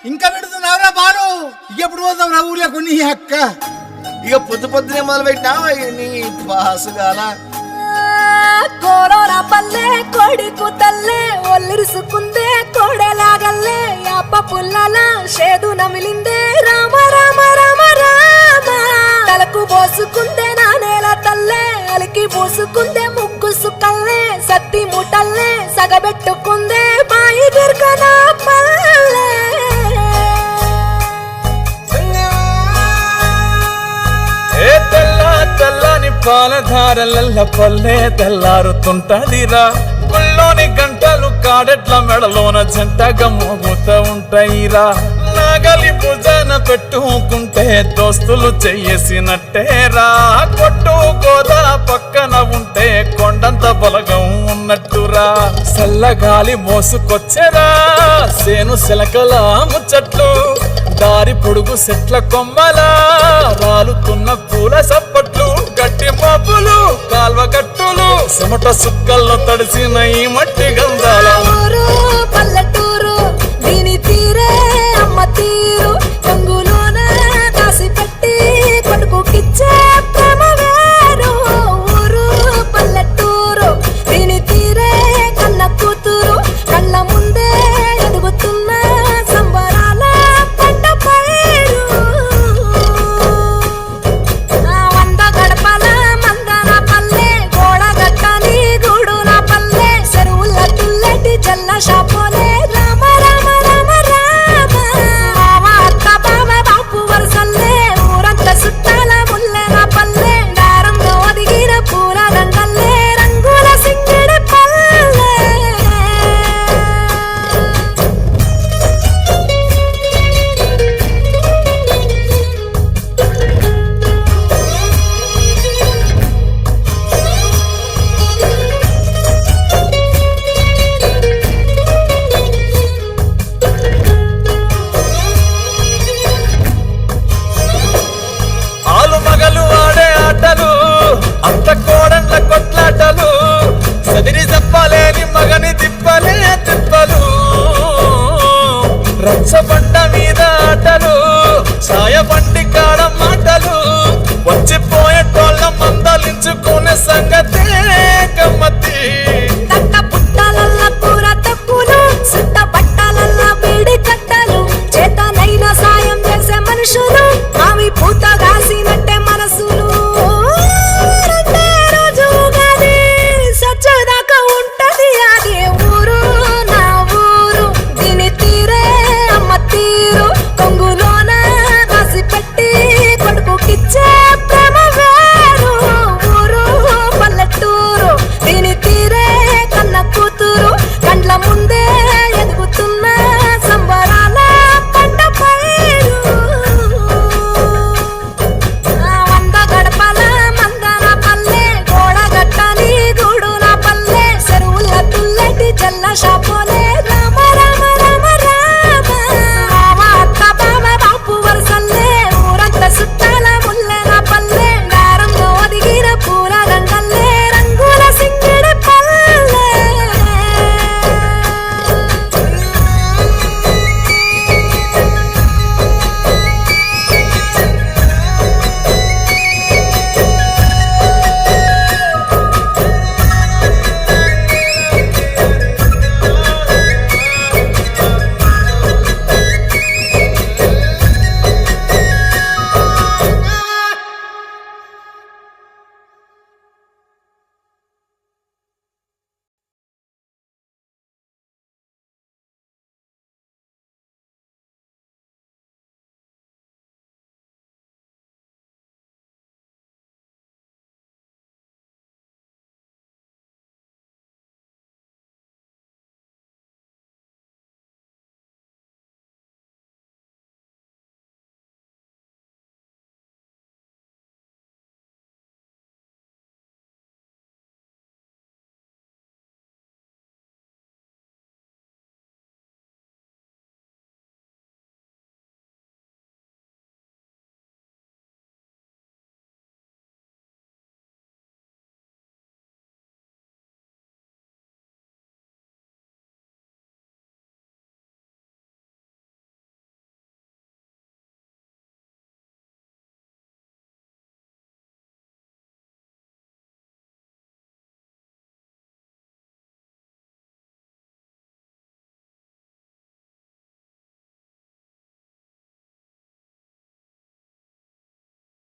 ఇంకా పెడుతున్నావురా బాలు? ఎప్పుడు పోతాం రా ఊళ్ళో కొన్ని అక్క? ఇక పొద్దునే మొదలు పెట్టినావా నీ పాసుగాల? కోరోనా పల్లె కొడుకు తల్లే ఒల్లిరుసుకుందే కోడెలాగల్లే యాప పుల్లల షేదు నమిలిందే రామ రామ రామ రామ తలకు పోసుకుందే నా నేల తల్లే అలికి పోసుకుందే ముగ్గు సుక్కల్లే సత్తి ముటల్లే సగబెట్టుకుందే బాయి గిర్కనా పల్లె తెల్లని పాలధారలల్ల పల్లె తెల్లారుతుంటదిరా గుళ్ళోని గంటలు కాడెట్ల మెడలోన జంటగా మోగుతూ ఉంటాయిరా నాగలి భుజాన పెట్టుకుంటే దోస్తులు చెయ్యేసినట్టేరా కొట్టు గోదా పక్కన ఉంటే కొండంత బలగం ఉన్నట్టురా చల్లగాలి మోసుకొచ్చెరా సేను శిలకల ముచ్చట్లు దారి పొడుగు చెట్ల కొమ్మలా రాలుతున్న పూల సప్పట్లు గట్టి మబ్బులు కాల్వ గట్టులు చెమట సుక్కల్లో తడిసిన ఈ మట్టి గంధాల పల్లెటూరు దీని తీరే అమ్మ తీరు రంగులోన కాసి పెట్టి కొడుకుకిచ్చే ప్రేమ వేరు ఊరు పల్లెటూరు దీని తీరే కన్న కూతురు కళ్ళ ముందే ఎదుగుతున్న సంబరాల పంట పైరు వంద గడపల మందన పల్లె గోడ గట్టని గూడు నా పల్లె చెరువుల తుల్లటి జల్ల షాపోలే రామ రామ రామ రామ మామ అత్త బావ బాపు వరసల్లే ఊరంత సుట్టాల ముల్లె నా పల్లె దారంగా ఒదిగిన పూల దండల్లే రంగుల సింగిడి పల్లె ఆలు మగలు ఆడే ఆటలు అంత కోడండ్ల కొట్లాటలు సదిరి చెప్పలేని మగని తిప్పలే తిప్పలు రచ్చబండ మీద ఆటలు సాయబండి కాడ మాటలు వచ్చిపోయేటోళ్ళ మందలించుకునే సంగతి